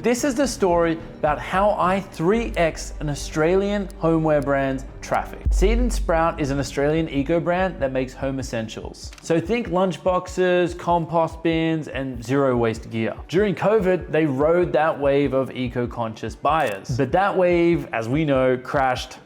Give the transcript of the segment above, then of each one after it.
this is the story about how I 3x an Australian homeware brand's traffic. Seed & Sprout is an Australian eco brand that makes home essentials. So think lunchboxes, compost bins, and zero waste gear. During COVID, they rode that wave of eco-conscious buyers. But that wave, as we know, crashed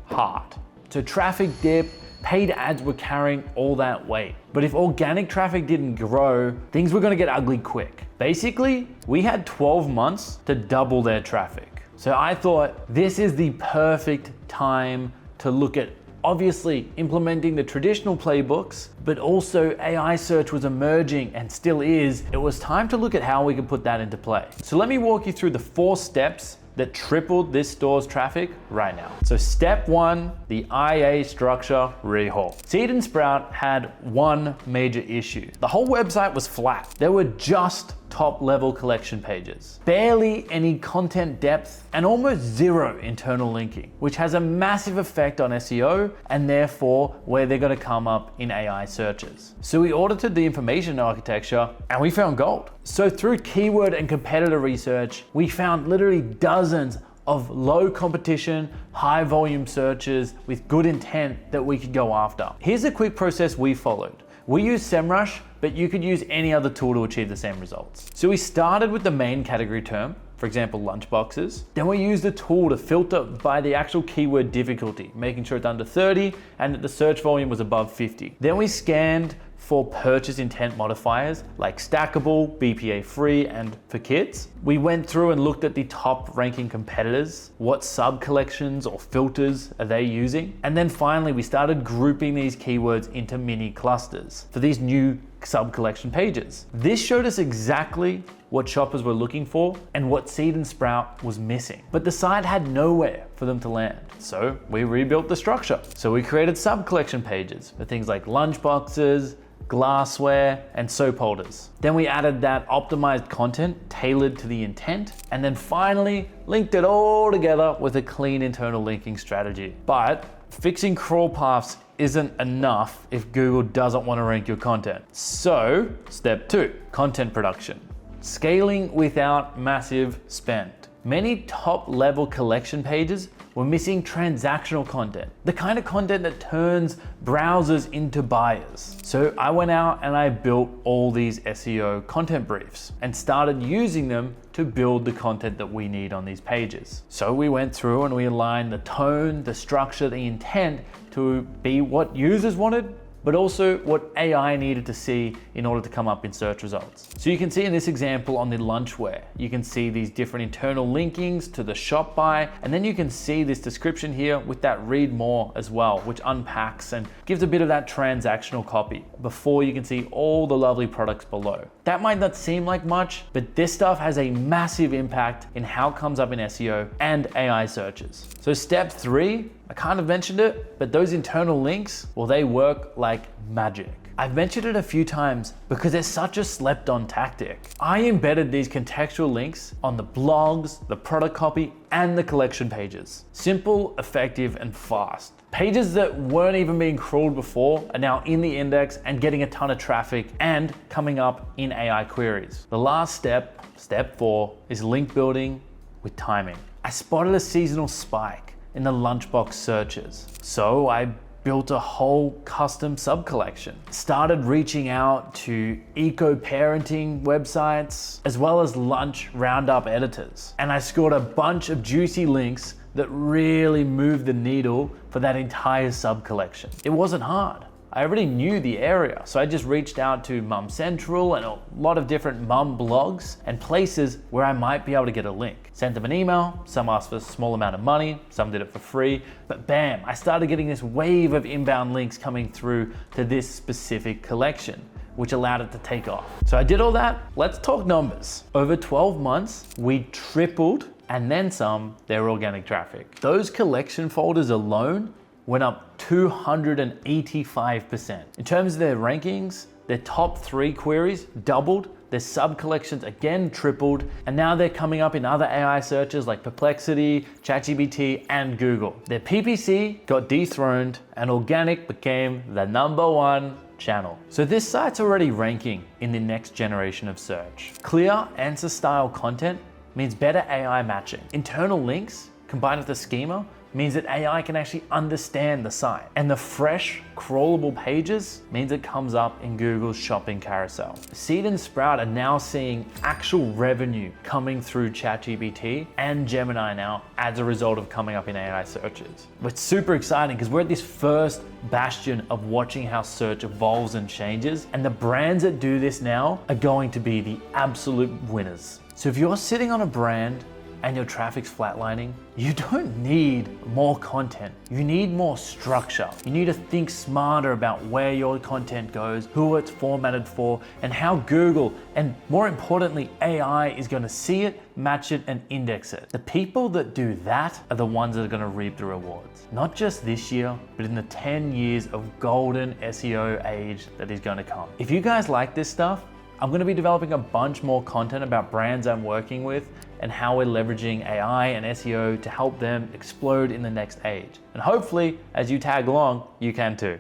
hard. So traffic dipped, paid ads were carrying all that weight. But if organic traffic didn't grow, things were gonna get ugly quick. Basically, we had 12 months to double their traffic. So I thought this is the perfect time to look at obviously implementing the traditional playbooks, but also AI search was emerging and still is. It was time to look at how we could put that into play. So let me walk you through the 4 steps that tripled this store's traffic right now. So step 1, the IA structure rehaul. Seed & Sprout had one major issue. The whole website was flat. There were just top-level collection pages, barely any content depth, and almost zero internal linking, which has a massive effect on SEO and therefore where they're gonna come up in AI searches. So we audited the information architecture and we found gold. So through keyword and competitor research, we found literally dozens of low competition, high volume searches with good intent that we could go after. Here's a quick process we followed. We use SEMrush, but you could use any other tool to achieve the same results. So we started with the main category term, for example, lunchboxes. Then we used the tool to filter by the actual keyword difficulty, making sure it's under 30 and that the search volume was above 50. Then we scanned for purchase intent modifiers like stackable, BPA free, and for kids. We went through and looked at the top ranking competitors, what sub collections or filters are they using? And then finally, we started grouping these keywords into mini clusters for these new sub collection pages. This showed us exactly what shoppers were looking for and what Seed & Sprout was missing. But the site had nowhere for them to land. So we rebuilt the structure. So we created sub collection pages for things like lunchboxes, glassware, and soap holders. Then we added that optimized content tailored to the intent, and then finally linked it all together with a clean internal linking strategy. But fixing crawl paths isn't enough if Google doesn't want to rank your content. So step 2, content production. Scaling without massive spend. Many top-level collection pages were missing transactional content, the kind of content that turns browsers into buyers. So I went out and I built all these SEO content briefs and started using them to build the content that we need on these pages. So we went through and we aligned the tone, the structure, the intent to be what users wanted, but also what AI needed to see in order to come up in search results. So you can see in this example on the lunchware, you can see these different internal linkings to the shop by, and then you can see this description here with that read more as well, which unpacks and gives a bit of that transactional copy before you can see all the lovely products below. That might not seem like much, but this stuff has a massive impact in how it comes up in SEO and AI searches. So step 3, I kind of mentioned it, but those internal links, well, they work like magic. I've mentioned it a few times because it's such a slept on tactic. I embedded these contextual links on the blogs, the product copy, and the collection pages. Simple, effective, and fast. Pages that weren't even being crawled before are now in the index and getting a ton of traffic and coming up in AI queries. The last step, step 4, is link building with timing. I spotted a seasonal spike in the lunchbox searches. So I built a whole custom sub-collection. Started reaching out to eco-parenting websites, as well as lunch roundup editors. And I scored a bunch of juicy links that really moved the needle for that entire sub-collection. It wasn't hard. I already knew the area, so I just reached out to Mum Central and a lot of different mum blogs and places where I might be able to get a link. Sent them an email, some asked for a small amount of money, some did it for free, but bam, I started getting this wave of inbound links coming through to this specific collection, which allowed it to take off. So I did all that. Let's talk numbers. Over 12 months, we tripled and then some their organic traffic. Those collection folders alone went up 285%. In terms of their rankings, their top 3 queries doubled, their sub-collections again tripled, and now they're coming up in other AI searches like Perplexity, ChatGPT, and Google. Their PPC got dethroned and organic became the #1 channel. So this site's already ranking in the next generation of search. Clear answer style content means better AI matching. Internal links combined with the schema means that AI can actually understand the site. And the fresh, crawlable pages means it comes up in Google's shopping carousel. Seed and Sprout are now seeing actual revenue coming through ChatGPT and Gemini now as a result of coming up in AI searches. It's super exciting because we're at this first bastion of watching how search evolves and changes, and the brands that do this now are going to be the absolute winners. So if you're sitting on a brand and your traffic's flatlining, you don't need more content. You need more structure. You need to think smarter about where your content goes, who it's formatted for, and how Google, and more importantly, AI is gonna see it, match it, and index it. The people that do that are the ones that are gonna reap the rewards. Not just this year, but in the 10 years of golden SEO age that is gonna come. If you guys like this stuff, I'm gonna be developing a bunch more content about brands I'm working with and how we're leveraging AI and SEO to help them explode in the next age. And hopefully, as you tag along, you can too.